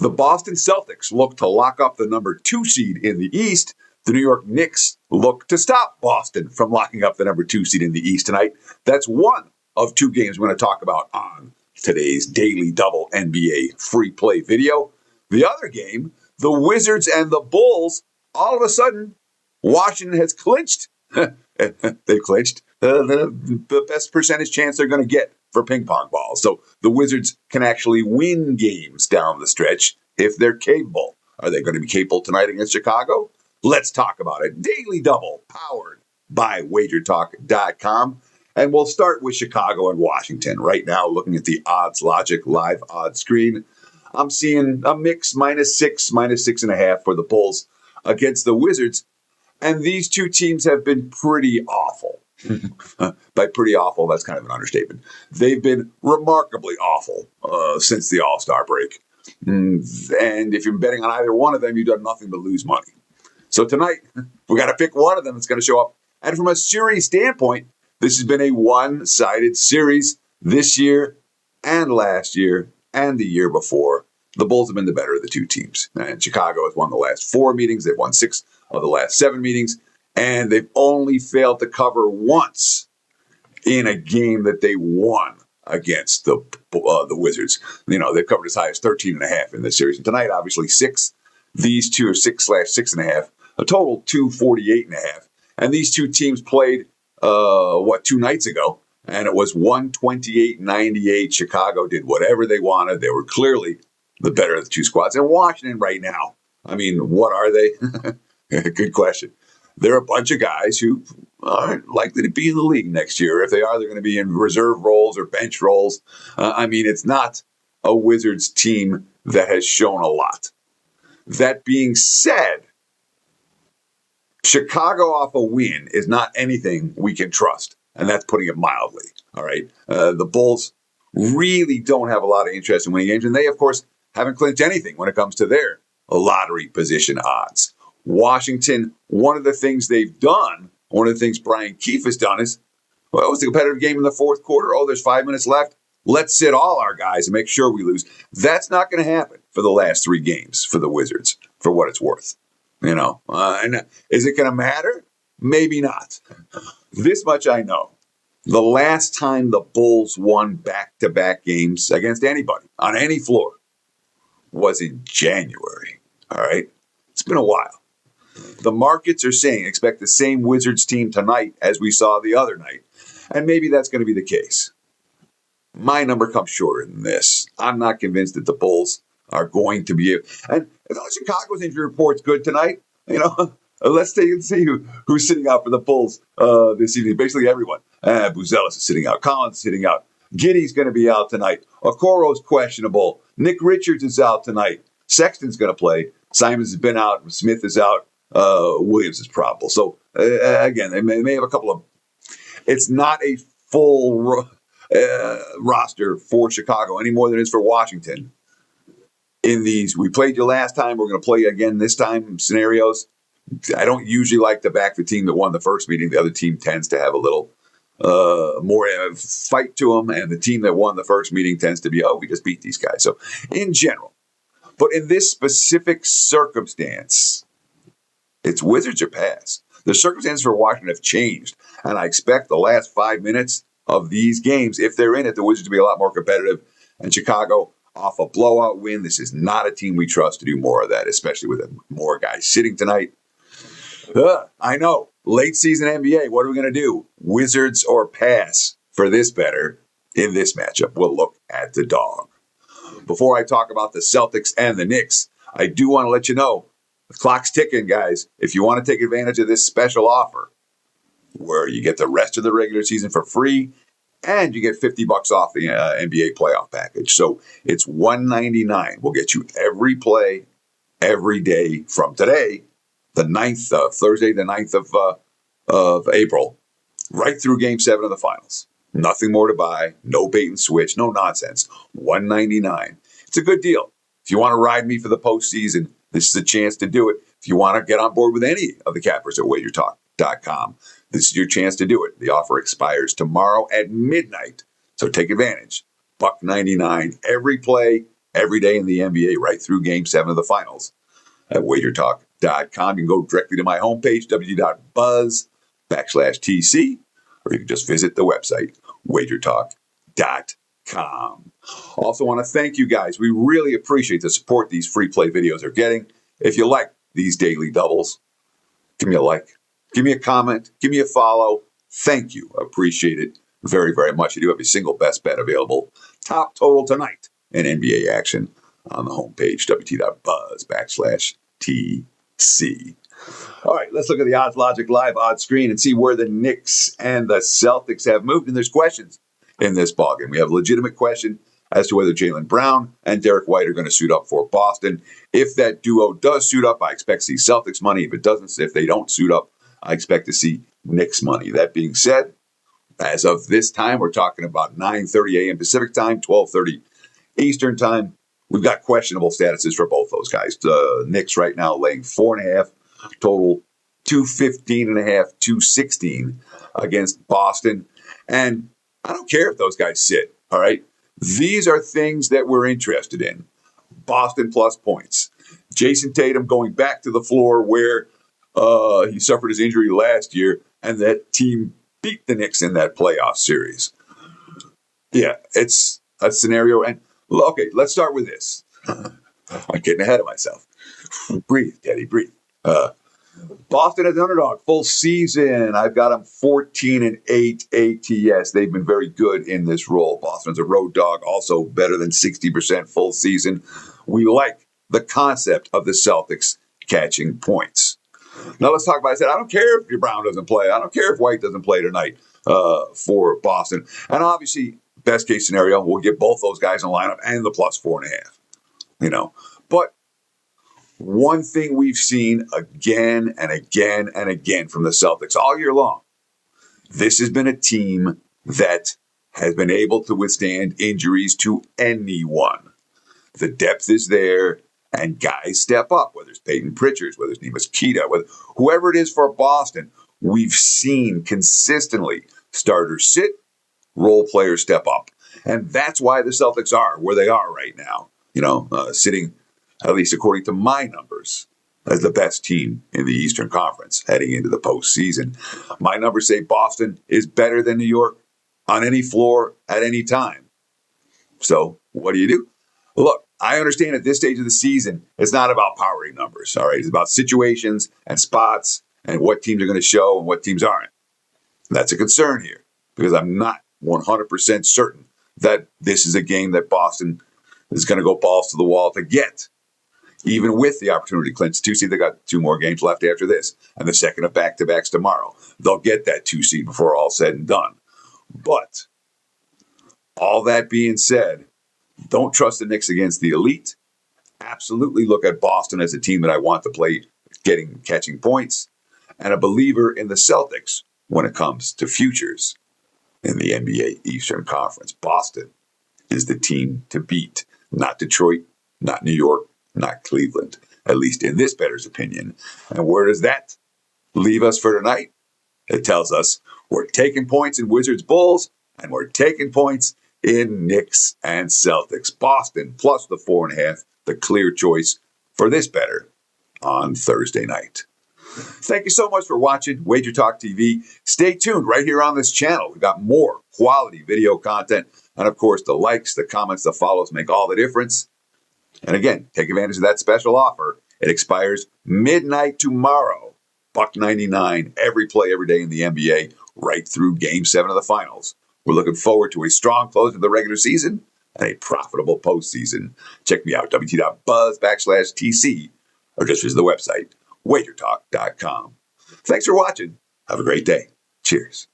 The Boston Celtics look to lock up the number 2 seed in the East. The New York Knicks look to stop Boston from locking up the number 2 seed in the East tonight. That's one of 2 games we're going to talk about on today's Daily Double NBA free play video. The other game, the Wizards and the Bulls, all of a sudden, Washington has clinched. They've clinched the best percentage chance they're going to get for ping pong balls. So the Wizards can actually win games down the stretch if they're capable. Are they going to be capable tonight against Chicago? Let's talk about it. Daily Double, powered by WagerTalk.com. And we'll start with Chicago and Washington. Right now, looking at the Odds Logic live odds screen, I'm seeing a mix -6, -6.5 for the Bulls against the Wizards. And these 2 teams have been pretty awful. By pretty awful, that's kind of an understatement. They've been remarkably awful since the All-Star break. And if you're betting on either one of them, you've done nothing but lose money. So tonight, we got to pick one of them that's going to show up. And from a series standpoint, this has been a one-sided series this year and last year and the year before. The Bulls have been the better of the 2 teams. And Chicago has won the last 4 meetings. They've won 6 of the last 7 meetings. And they've only failed to cover once in a game that they won against the Wizards. You know, they've covered as high as 13.5 in this series. And tonight, obviously, 6. These 2 are 6/6.5. A total 248.5. And these 2 teams played, 2 nights ago. And it was 128-98. Chicago did whatever they wanted. They were clearly the better of the 2 squads. And Washington right now, I mean, what are they? Good question. They're a bunch of guys who aren't likely to be in the league next year. If they are, they're going to be in reserve roles or bench roles. I mean, it's not a Wizards team that has shown a lot. That being said, Chicago off a win is not anything we can trust. And that's putting it mildly. All right. The Bulls really don't have a lot of interest in winning games. And they, of course, haven't clinched anything when it comes to their lottery position odds. Washington, one of the things they've done, one of the things Brian Keefe has done is, well, it was a competitive game in the 4th quarter. Oh, there's 5 minutes left. Let's sit all our guys and make sure we lose. That's not going to happen for the last 3 games for the Wizards, for what it's worth. You know, and is it going to matter? Maybe not. This much I know. The last time the Bulls won back-to-back games against anybody on any floor was in January. All right? It's been a while. The markets are saying expect the same Wizards team tonight as we saw the other night. And maybe that's going to be the case. My number comes shorter than this. I'm not convinced that the Bulls are going to be. And if Chicago's injury report's good tonight, you know, let's take and see who's sitting out for the Bulls this evening. Basically everyone. Buzelis is sitting out. Collins is sitting out. Giddey's going to be out tonight. Okoro's questionable. Nick Richards is out tonight. Sexton's going to play. Simons has been out. Smith is out. Williams is probable. So, again, they may have a couple of... It's not a full roster for Chicago any more than it is for Washington. In these, we played you last time, we're going to play you again this time scenarios. I don't usually like to back the team that won the first meeting. The other team tends to have a little more fight to them, and the team that won the first meeting tends to be, we just beat these guys. So, in general. But in this specific circumstance, it's Wizards or pass. The circumstances for Washington have changed, and I expect the last 5 minutes of these games, if they're in it, the Wizards to be a lot more competitive. And Chicago, off a blowout win, this is not a team we trust to do more of that, especially with more guys sitting tonight. I know, late season NBA, what are we going to do? Wizards or pass for this better in this matchup? We'll look at the dog. Before I talk about the Celtics and the Knicks, I do want to let you know, the clock's ticking, guys. If you want to take advantage of this special offer, where you get the rest of the regular season for free, and you get $50 off the NBA playoff package. So it's $199. We'll get you every play, every day from today, the 9th, Thursday, the 9th of April, right through Game 7 of the finals. Nothing more to buy, no bait and switch, no nonsense. $199. It's a good deal. If you want to ride me for the postseason, this is a chance to do it. If you want to get on board with any of the cappers at WagerTalk.com, this is your chance to do it. The offer expires tomorrow at midnight, so take advantage. $1.99 every play, every day in the NBA, right through Game 7 of the Finals at WagerTalk.com. You can go directly to my homepage, www.buzz/TC, or you can just visit the website, WagerTalk.com. Also want to thank you guys. We really appreciate the support these free play videos are getting. If you like these daily doubles, give me a like, give me a comment, give me a follow. Thank you. Appreciate it very, very much. You do have a single best bet available. Top total tonight in NBA action on the homepage, wt.buzz/TC. All right, let's look at the Odds Logic Live odds screen and see where the Knicks and the Celtics have moved. And there's questions in this ballgame. We have a legitimate question as to whether Jaylen Brown and Derek White are going to suit up for Boston. If that duo does suit up, I expect to see Celtics money. If they don't suit up, I expect to see Knicks money. That being said, as of this time, we're talking about 9:30 a.m. Pacific time, 12:30 Eastern time. We've got questionable statuses for both those guys. The Knicks right now laying 4.5, total 215.5, 216 against Boston. And I don't care if those guys sit, all right? These are things that we're interested in. Boston plus points. Jason Tatum going back to the floor where he suffered his injury last year, and that team beat the Knicks in that playoff series. Yeah, it's a scenario. And okay, let's start with this. I'm getting ahead of myself. Breathe, Teddy, breathe. Boston as an underdog, full season. I've got them 14-8 ATS. They've been very good in this role. Boston's a road dog, also better than 60% full season. We like the concept of the Celtics catching points. Now let's talk about, I said, I don't care if your Brown doesn't play. I don't care if White doesn't play tonight for Boston. And obviously, best case scenario, we'll get both those guys in the lineup and the plus 4.5. But one thing we've seen again and again and again from the Celtics all year long, this has been a team that has been able to withstand injuries to anyone. The depth is there. And guys step up, whether it's Peyton Pritchard, whether it's Neemias Queta, whoever it is for Boston, we've seen consistently starters sit, role players step up. And that's why the Celtics are where they are right now, sitting, at least according to my numbers, as the best team in the Eastern Conference heading into the postseason. My numbers say Boston is better than New York on any floor at any time. So what do? Look, I understand at this stage of the season, it's not about powering numbers, all right? It's about situations and spots and what teams are going to show and what teams aren't. That's a concern here because I'm not 100% certain that this is a game that Boston is going to go balls to the wall to get, even with the opportunity to clinch 2 seed. They got 2 more games left after this and the second of back-to-backs tomorrow. They'll get that 2 seed before all said and done. But all that being said, don't trust the Knicks against the elite. Absolutely look at Boston as a team that I want to play catching points, and a believer in the Celtics when it comes to futures in the NBA Eastern Conference. Boston is the team to beat, not Detroit, not New York, not Cleveland, at least in this bettor's opinion. And where does that leave us for tonight? It tells us we're taking points in Wizards Bulls, and we're taking points in Knicks and Celtics. Boston plus the 4.5, the clear choice for this bettor on Thursday night. Thank you so much for watching WagerTalk TV. Stay tuned right here on this channel. We've got more quality video content. And of course, the likes, the comments, the follows make all the difference. And again, take advantage of that special offer. It expires midnight tomorrow. $1.99 every play every day in the NBA, right through Game 7 of the Finals. We're looking forward to a strong close of the regular season and a profitable postseason. Check me out, wt.buzz/TC, or just visit the website, WagerTalk.com. Thanks for watching. Have a great day. Cheers.